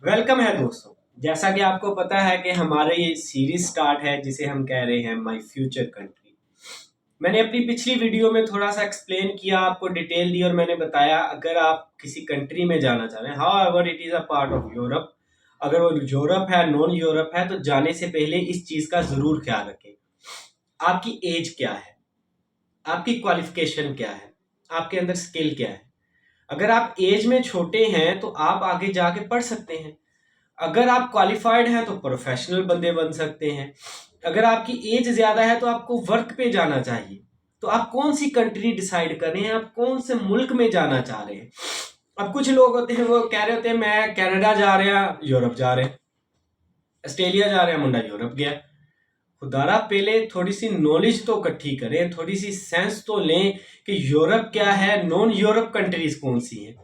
Welcome है दोस्तों। जैसा कि आपको पता है कि हमारा ये सीरीज स्टार्ट है जिसे हम कह रहे हैं माय फ्यूचर कंट्री। मैंने अपनी पिछली वीडियो में थोड़ा सा एक्सप्लेन किया, आपको डिटेल दी और मैंने बताया अगर आप किसी कंट्री में जाना चाह रहे हैं, how ever it is a part of Europe, अगर वो यूरोप है नॉन यूरोप है, तो जाने से पहले इस चीज़ का ज़रूर ख्याल रखें। आपकी एज क्या है, आपकी क्वालिफिकेशन क्या है, आपके अंदर स्किल क्या है। अगर आप एज में छोटे हैं तो आप आगे जाके पढ़ सकते हैं। अगर आप क्वालिफाइड हैं तो प्रोफेशनल बंदे बन सकते हैं। अगर आपकी एज ज्यादा है तो आपको वर्क पे जाना चाहिए। तो आप कौन सी कंट्री डिसाइड कर रहे हैं, आप कौन से मुल्क में जाना चाह रहे हैं। अब कुछ लोग होते हैं वो कह रहे होते हैं मैं कनाडा जा रहे हैं, यूरोप जा रहे हैं, ऑस्ट्रेलिया जा रहे हैं, मुंडा यूरोप गया। खुदारा पहले थोड़ी सी नॉलेज तो इकट्ठी करें, थोड़ी सी सेंस तो लें कि यूरोप क्या है, नॉन यूरोप कंट्रीज कौन सी हैं।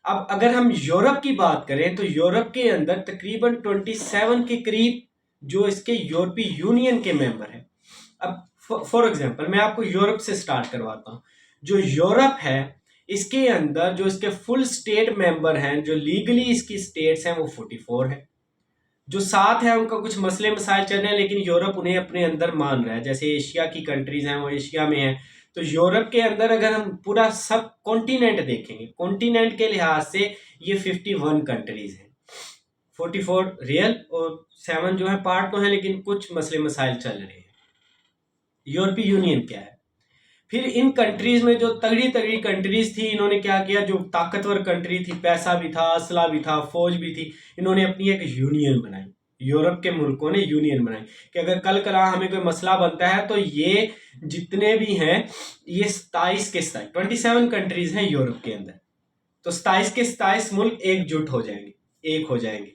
अब अगर हम यूरोप की बात करें तो यूरोप के अंदर तकरीबन 27 के करीब जो इसके यूरोपीय यूनियन के मेंबर हैं। अब फॉर एग्जांपल मैं आपको यूरोप से स्टार्ट करवाता हूँ। जो यूरोप है इसके अंदर जो इसके फुल स्टेट मेंबर हैं, जो लीगली इसकी स्टेट्स हैं, वो 44 है। जो साथ है उनका कुछ मसले मसाइल चल रहे हैं लेकिन यूरोप उन्हें अपने अंदर मान रहा है। जैसे एशिया की कंट्रीज हैं वो एशिया में है, तो यूरोप के अंदर अगर हम पूरा सब कॉन्टिनेंट देखेंगे, कॉन्टिनेंट के लिहाज से ये 51 कंट्रीज हैं। 44 रियल और 7 जो है पार्ट तो है लेकिन कुछ मसले मसाइल चल रहे हैं। यूरोपीय यूनियन क्या है, फिर इन कंट्रीज में जो तगड़ी तगड़ी कंट्रीज थी, इन्होंने क्या किया, जो ताकतवर कंट्री थी, पैसा भी था, असला भी था, फौज भी थी, इन्होंने अपनी एक यूनियन बनाई। यूरोप के मुल्कों ने यूनियन बनाई कि अगर कल कला हमें कोई मसला बनता है तो ये जितने भी हैं, ये 27 के 27 कंट्रीज हैं यूरोप के अंदर, तो 27 के 27 मुल्क एकजुट हो जाएंगे, एक हो जाएंगे।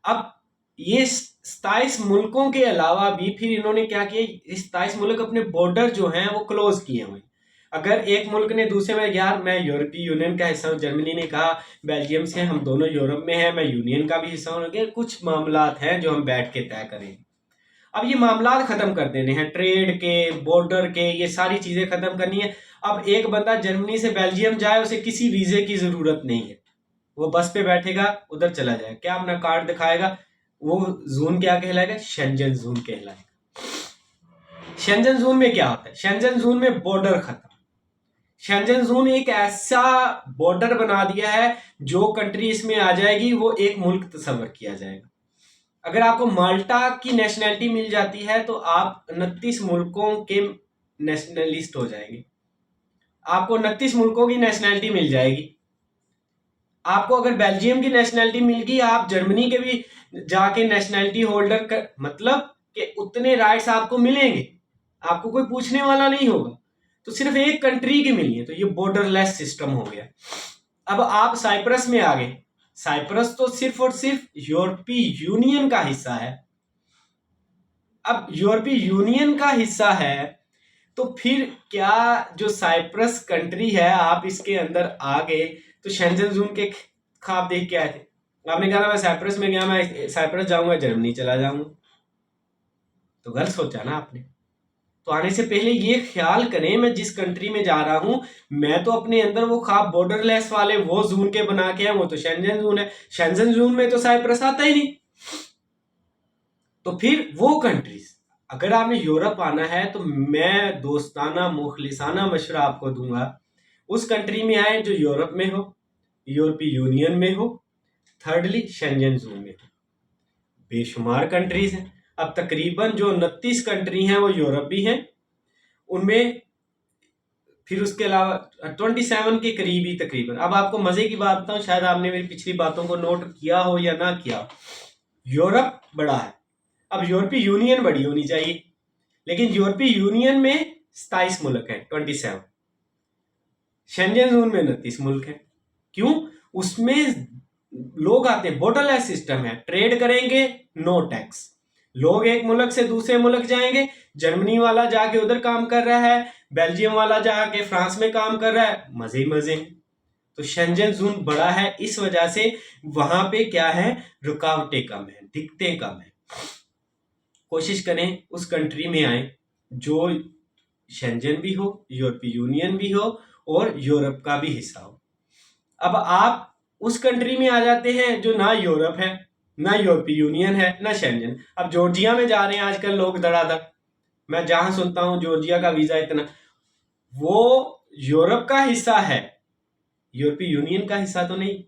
अब ये 27 मुल्कों के अलावा भी फिर इन्होंने क्या किया, ये 27 मुल्क अपने बॉर्डर जो हैं वो क्लोज किए हुए हैं। अगर एक मुल्क ने दूसरे में, यार मैं यूरोपीय यूनियन का हिस्सा हूँ, जर्मनी ने कहा बेल्जियम से हम दोनों यूरोप में हैं, मैं यूनियन का भी हिस्सा हूँ, कुछ मामलात हैं जो हम बैठ के तय करेंगे। अब ये मामलात खत्म कर देने हैं, ट्रेड के, बॉर्डर के, ये सारी चीजें खत्म करनी है। अब एक बंदा जर्मनी से बेल्जियम जाए, उसे किसी वीजे की जरूरत नहीं है। वो बस पे बैठेगा, उधर चला जाए, क्या अपना कार्ड दिखाएगा, वो जोन क्या कहलाएगा, शेंजन जोन कहलाएगा। शेंजन जोन में क्या होता है, शेंजन जोन में बॉर्डर खत्म। शेंजन जोन एक ऐसा बॉर्डर बना दिया है, जो कंट्री इसमें आ जाएगी वो एक मुल्क तस्वर किया जाएगा। अगर आपको माल्टा की नेशनैलिटी मिल जाती है तो आप 29 मुल्कों के नेशनलिस्ट हो जाएंगे। आपको 29 मुल्कों की नेशनैलिटी मिल जाएगी। आपको अगर बेल्जियम की नेशनैलिटी मिल गई, आप जर्मनी के भी जाके नेशनैलिटी होल्डर कर, मतलब कि उतने राइट्स आपको मिलेंगे, आपको कोई पूछने वाला नहीं होगा। तो सिर्फ एक कंट्री की मिली है, तो ये बॉर्डरलेस सिस्टम हो गया। अब आप साइप्रस में आ गए। साइप्रस तो सिर्फ और सिर्फ यूरोपीय यूनियन का हिस्सा है। अब यूरोपीय यूनियन का हिस्सा है तो फिर क्या, जो साइप्रस कंट्री है, आप इसके अंदर आ गए तो शेंजन जोन के ख्वाब देख के आए थे। आपने कहा ना मैं साइप्रस में गया, मैं साइप्रस जाऊंगा, जर्मनी चला जाऊंगा, तो गलत सोचा ना आपने। तो आने से पहले ये ख्याल करें, मैं जिस कंट्री में जा रहा हूं, मैं तो अपने अंदर वो ख्वाब बॉर्डरलेस वाले वो जोन के बना के है, वो तो शेंजन जोन है। शेंजन जोन में तो साइप्रस आता ही नहीं। तो फिर वो कंट्रीज, अगर आपने यूरोप आना है तो मैं दोस्ताना मुखलिसाना मशवरा आपको दूंगा, उस कंट्री में आए जो यूरोप में हो, यूरोपीय यूनियन में हो, थर्डली शेंजन जोन में हो। बेशुमार कंट्रीज हैं। अब तकरीबन जो 29 कंट्री हैं वो यूरोपीय हैं, उनमें फिर उसके अलावा 27 के करीब ही तकरीबन। अब आपको मजे की बात बताऊं, शायद आपने मेरी पिछली बातों को नोट किया हो या ना किया हो, यूरोप बड़ा है, अब यूरोपीय यूनियन बड़ी होनी चाहिए, लेकिन यूरोपीय यूनियन में 27 मुल्क हैं, 27। शेंजन जोन में 29 मुल्क हैं। क्यों? उसमें लोग आते हैं, बॉर्डरलेस सिस्टम है, ट्रेड करेंगे, नो टैक्स। लोग एक मुल्क से दूसरे मुल्क जाएंगे, जर्मनी वाला जाके उधर काम कर रहा है, बेल्जियम वाला जाके फ्रांस में काम कर रहा है, मजे ही मजे हैं। तो शेंजन जोन बड़ा है, इस वजह से वहां पे क्या है, रुकावटें कम है, दिक्कतें कम है। कोशिश करें उस कंट्री में आए जो शेंजन भी हो, यूरोपीय यूनियन भी हो और यूरोप का भी हिस्सा हो। अब आप उस कंट्री में आ जाते हैं जो ना यूरोप है, ना यूरोपीय यूनियन है, ना शेंजन। अब जॉर्जिया में जा रहे हैं आजकल लोग धड़ाधड़। मैं जहां सुनता हूँ जॉर्जिया का वीजा इतना, वो यूरोप का हिस्सा है, यूरोपीय यूनियन का हिस्सा तो नहीं।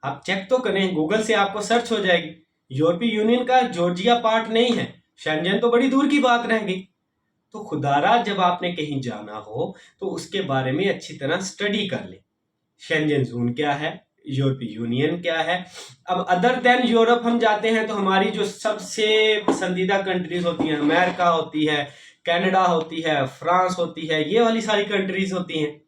आप चेक तो करें, गूगल से आपको सर्च हो जाएगी। यूरोपीय यूनियन का जॉर्जिया पार्ट नहीं है, शेंजन तो बड़ी दूर की बात रह गई। तो खुदारा जब आपने कहीं जाना हो तो उसके बारे में अच्छी तरह स्टडी कर ले। शेंजन जोन क्या है, यूरोपीय यूनियन क्या है। अब अदर देन यूरोप हम जाते हैं तो हमारी जो सबसे पसंदीदा कंट्रीज होती हैं, अमेरिका होती है, कनाडा होती है, फ्रांस होती है, ये वाली सारी कंट्रीज होती हैं।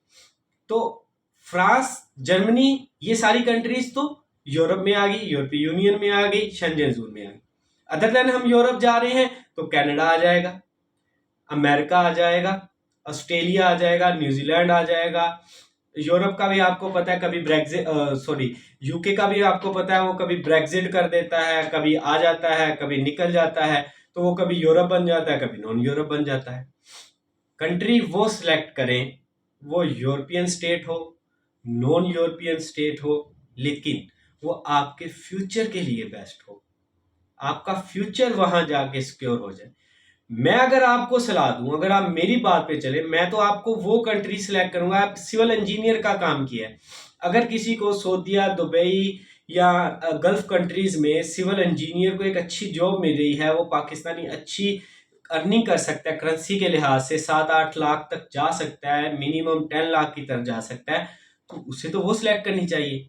तो फ्रांस, जर्मनी, ये सारी कंट्रीज तो यूरोप में आ गई, यूरोपीय यूनियन में आ गई, शेंजन जोन में आ गई। अदर देन हम यूरोप जा रहे हैं तो कनाडा आ जाएगा, अमेरिका आ जाएगा, ऑस्ट्रेलिया आ जाएगा, न्यूजीलैंड आ जाएगा। यूरोप का भी आपको पता है, कभी ब्रेक्जिट, सॉरी, यूके का भी आपको पता है, वो कभी ब्रेक्जिट कर देता है, कभी आ जाता है, कभी निकल जाता है। तो वो कभी यूरोप बन जाता है, कभी नॉन यूरोप बन जाता है। कंट्री वो सिलेक्ट करें, वो यूरोपियन स्टेट हो, नॉन यूरोपियन स्टेट हो, लेकिन वो आपके फ्यूचर के लिए बेस्ट हो, आपका फ्यूचर वहां जाके सिक्योर हो जाए। मैं अगर आपको सलाह दूं, अगर आप मेरी बात पे चले, मैं तो आपको वो कंट्री सिलेक्ट करूंगा। आप सिविल इंजीनियर का काम किया है, अगर किसी को सऊदीया, दुबई या गल्फ कंट्रीज में सिविल इंजीनियर को एक अच्छी जॉब मिल रही है, वो पाकिस्तानी अच्छी अर्निंग कर सकता है, करेंसी के लिहाज से 7-8 लाख तक जा सकता है, मिनिमम 10 लाख की तरफ जा सकता है, तो उसे तो वो सिलेक्ट करनी चाहिए।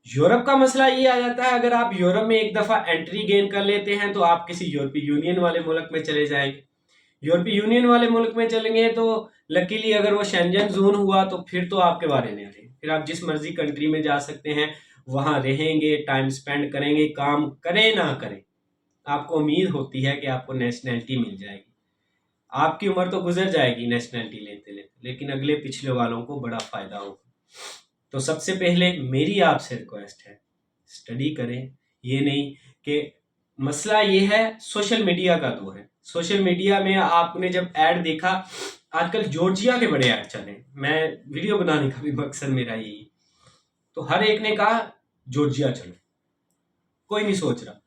यूरोप का मसला ये आ जाता है, अगर आप यूरोप में एक दफा एंट्री गेन कर लेते हैं तो आप किसी यूरोपीय यूनियन वाले मुल्क में चले जाएंगे। यूरोपीय यूनियन वाले मुल्क में चलेंगे तो लकीली अगर वो शेंजन जोन हुआ तो फिर तो आपके बारे में रहे, फिर आप जिस मर्जी कंट्री में जा सकते हैं, वहां रहेंगे, टाइम स्पेंड करेंगे, काम करें ना करें, आपको उम्मीद होती है कि आपको नेशनैलिटी मिल जाएगी। आपकी उम्र तो गुजर जाएगी नेशनैलिटी लेते लेते, लेकिन अगले पिछले वालों को बड़ा फायदा होगा। तो सबसे पहले मेरी आपसे रिक्वेस्ट है, स्टडी करें। ये नहीं कि मसला ये है, सोशल मीडिया का दौर है। सोशल मीडिया में आपने जब ऐड देखा, आजकल जॉर्जिया के बड़े ऐड चले, मैं वीडियो बनाने का भी मकसद मेरा यही, तो हर एक ने कहा जॉर्जिया चलो, कोई नहीं सोच रहा।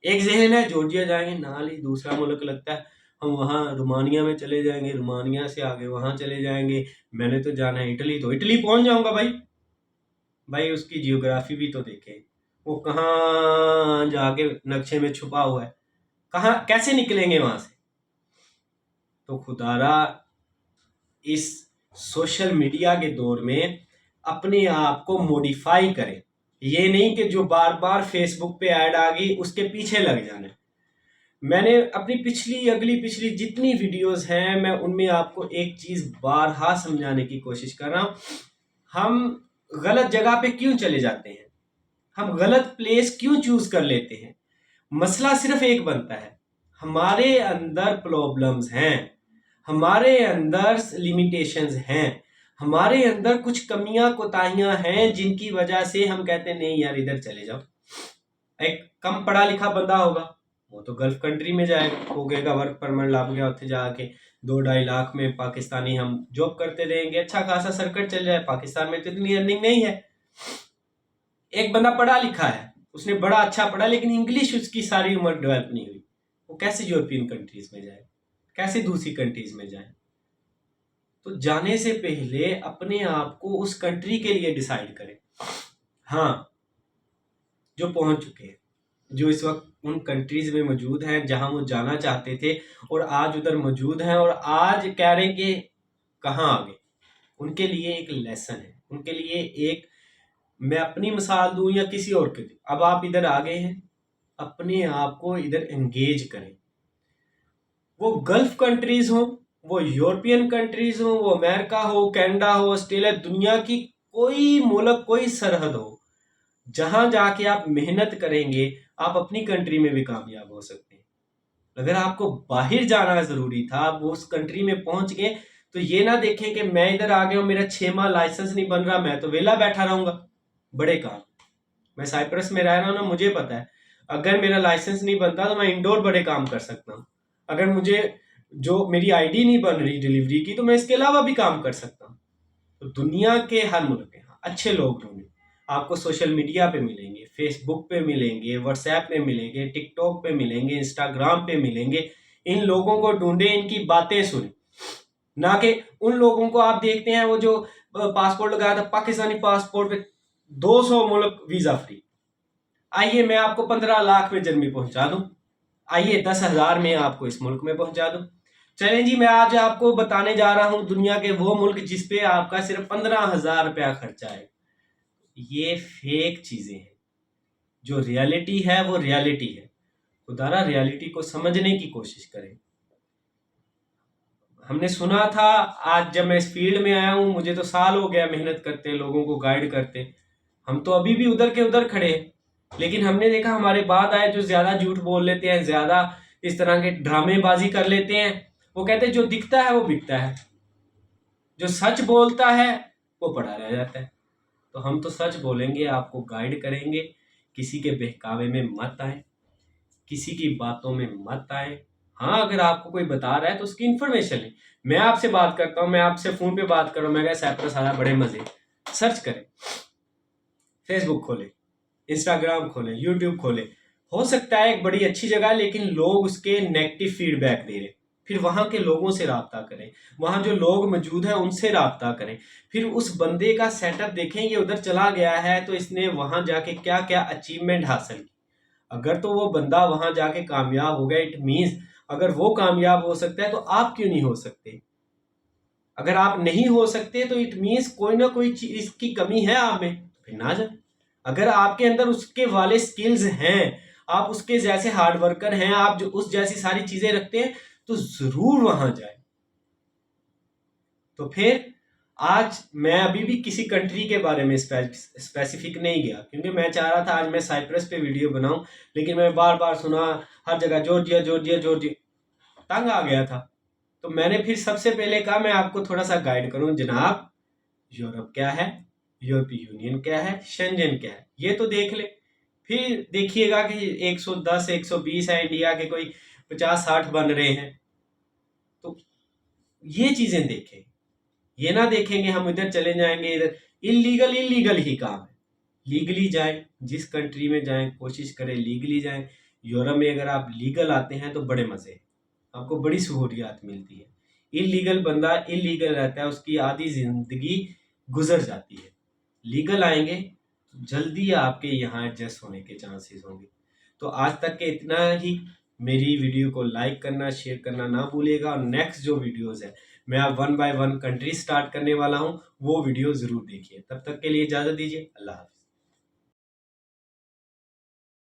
एक जहन है जॉर्जिया जाएंगे, नाल ही दूसरा मुल्क लगता है हम वहाँ रोमानिया में चले जाएंगे, रोमानिया से आगे वहाँ चले जाएंगे, मैंने तो जाना है इटली, तो इटली पहुंच जाऊंगा। भाई उसकी जियोग्राफी भी तो देखे, वो कहाँ जाके नक्शे में छुपा हुआ है, कहाँ कैसे निकलेंगे वहां से। तो खुदारा इस सोशल मीडिया के दौर में अपने आप को मॉडिफाई करें। ये नहीं कि जो बार बार फेसबुक पे ऐड आ गई उसके पीछे लग जाना। मैंने अपनी अगली पिछली जितनी वीडियोस हैं, मैं उनमें आपको एक चीज बारहा समझाने की कोशिश कर रहा हूं। हम गलत जगह पे क्यों चले जाते हैं, हम गलत प्लेस क्यों चूज कर लेते हैं। मसला सिर्फ एक बनता है, हमारे अंदर प्रॉब्लम्स हैं, हमारे अंदर लिमिटेशंस हैं, हमारे अंदर कुछ कमियां कोताहियां हैं, जिनकी वजह से हम कहते हैं नहीं यार इधर चले जाओ। एक कम पढ़ा लिखा बंदा होगा, वो तो गल्फ कंट्री में जाएगा, हो गएगा वर्क परमिट लाभ गया, उत्थे जाके 2-2.5 लाख में पाकिस्तानी हम जॉब करते रहेंगे, अच्छा खासा सर्कट चल जाए। पाकिस्तान में तो इतनी अर्निंग नहीं है। एक बंदा पढ़ा लिखा है, उसने बड़ा अच्छा पढ़ा, लेकिन इंग्लिश उसकी सारी उम्र डेवलप नहीं हुई, वो कैसे यूरोपियन कंट्रीज में जाए, कैसे दूसरी कंट्रीज में जाए। तो जाने से पहले अपने आप को उस कंट्री के लिए डिसाइड करें। हाँ, जो पहुंच चुके हैं, जो इस वक्त उन कंट्रीज में मौजूद हैं जहां वो जाना चाहते थे और आज उधर मौजूद हैं और आज कह रहे हैं कि कहाँ आ गए, उनके लिए एक लेसन है, उनके लिए एक, मैं अपनी मिसाल दूं या किसी और के दूं, अब आप इधर आ गए हैं, अपने आप को इधर एंगेज करें। वो गल्फ कंट्रीज हो, वो यूरोपियन कंट्रीज हो, वो अमेरिका हो, कनाडा हो, ऑस्ट्रेलिया, दुनिया की कोई मुल्क, कोई सरहद हो, जहां जाके आप मेहनत करेंगे आप अपनी कंट्री में भी कामयाब हो सकते हैं। अगर आपको बाहर जाना जरूरी था, आप उस कंट्री में पहुंच गए, तो ये ना देखें कि मैं इधर आ गया हूं, मेरा 6 माह लाइसेंस नहीं बन रहा, मैं तो वेला बैठा रहूंगा। बड़े काम, मैं साइप्रस में रह रहा हूं ना, मुझे पता है अगर मेरा लाइसेंस नहीं बनता तो मैं इंडोर बड़े काम कर सकता हूँ। अगर मुझे जो मेरी आईडी नहीं बन रही डिलीवरी की, तो मैं इसके अलावा भी काम कर सकता हूँ। तो दुनिया के हर मुल्क में अच्छे लोग ढूंढे, आपको सोशल मीडिया पे मिलेंगे, फेसबुक पे मिलेंगे, व्हाट्सएप पे मिलेंगे, टिकटॉक पे मिलेंगे, इंस्टाग्राम पे मिलेंगे। इन लोगों को ढूंढे, इनकी बातें सुने, ना कि उन लोगों को आप देखते हैं वो जो पासपोर्ट लगाया था पाकिस्तानी पासपोर्ट पे 200 मुल्क वीजा फ्री। आइए मैं आपको 15 लाख में जर्मनी पहुंचा दूं, आइए 10,000 में आपको इस मुल्क में पहुंचा दूं। चलें जी, मैं आज आपको बताने जा रहा हूं दुनिया के वो मुल्क जिसपे आपका सिर्फ 15,000 रुपया खर्चा है। ये फेक चीजें हैं, जो रियलिटी है वो रियलिटी है। खुदारा रियलिटी को समझने की कोशिश करें। हमने सुना था, आज जब मैं इस फील्ड में आया हूं, मुझे तो साल हो गया मेहनत करते, लोगों को गाइड करते। हम तो अभी भी उधर के उधर खड़े हैं, लेकिन हमने देखा हमारे बाद आए जो ज्यादा झूठ बोल लेते हैं, ज्यादा इस तरह के ड्रामेबाजी कर लेते हैं। वो कहते हैं जो दिखता है वो बिकता है, जो सच बोलता है वो पड़ा रह जाता है। तो हम तो सच बोलेंगे, आपको गाइड करेंगे, किसी के बहकावे में मत आए, किसी की बातों में मत आए। हाँ, अगर आपको कोई बता रहा है तो उसकी इन्फॉर्मेशन ले। मैं आपसे बात करता हूँ, मैं आपसे फोन पे बात कर रहा हूँ, मैं कहा साइप्रस आया, बड़े मजे। सर्च करें, फेसबुक खोले, इंस्टाग्राम खोले, यूट्यूब खोले। हो सकता है एक बड़ी अच्छी जगह है, लेकिन लोग उसके नेगेटिव फीडबैक दे रहे। फिर वहां के लोगों से राब्ता करें, वहां जो लोग मौजूद हैं उनसे राब्ता करें। फिर उस बंदे का सेटअप देखें, ये उधर चला गया है तो इसने वहां जाके क्या क्या अचीवमेंट हासिल की। अगर तो वो बंदा वहां जाके कामयाब हो गया, इट मीन्स अगर वो कामयाब हो सकता है तो आप क्यों नहीं हो सकते। अगर आप नहीं हो सकते तो इट मीन्स कोई ना कोई चीज की कमी है आप में, तो फिर ना जाए। अगर आपके अंदर उसके वाले स्किल्स हैं, आप उसके जैसे हार्ड वर्कर हैं, आप जो उस जैसी सारी चीजें रखते हैं, तो जरूर वहां जाए। तो फिर आज मैं अभी भी किसी कंट्री के बारे में स्पेसिफिक नहीं गया, क्योंकि मैं चाह रहा था आज मैं साइप्रस पे वीडियो बनाऊं, लेकिन मैं बार बार सुना हर जगह जॉर्जिया जॉर्जिया जॉर्जिया, तंग आ गया था। तो मैंने फिर सबसे पहले कहा मैं आपको थोड़ा सा गाइड करूं, जनाब यूरोप क्या है, यूरोपीय यूनियन क्या है, शेंजन क्या है, ये तो देख ले। फिर देखिएगा कि 110 120 है, इंडिया के कोई 50-60 बन रहे हैं। तो ये चीजें देखें, ये ना देखेंगे हम इधर चले जाएंगे, इधर इलीगल ही काम है। लीगली जाए, जिस कंट्री में जाएं कोशिश करें लीगली जाएं। यूरोप में अगर आप लीगल आते हैं तो बड़े मजे हैं, आपको बड़ी सहूलियात मिलती है। इलीगल बंदा इलीगल रहता है, उसकी आधी जिंदगी गुजर जाती है। लीगल आएंगे तो जल्दी आपके यहाँ एडजस्ट होने के चांसेस होंगे। तो आज तक के इतना ही। मेरी वीडियो को लाइक करना, शेयर करना ना भूलिएगा, और नेक्स्ट जो वीडियोस है मैं आप 1 बाय 1 कंट्री स्टार्ट करने वाला हूँ, वो वीडियो जरूर देखिए। तब तक के लिए इजाजत दीजिए, अल्लाह हाफिज।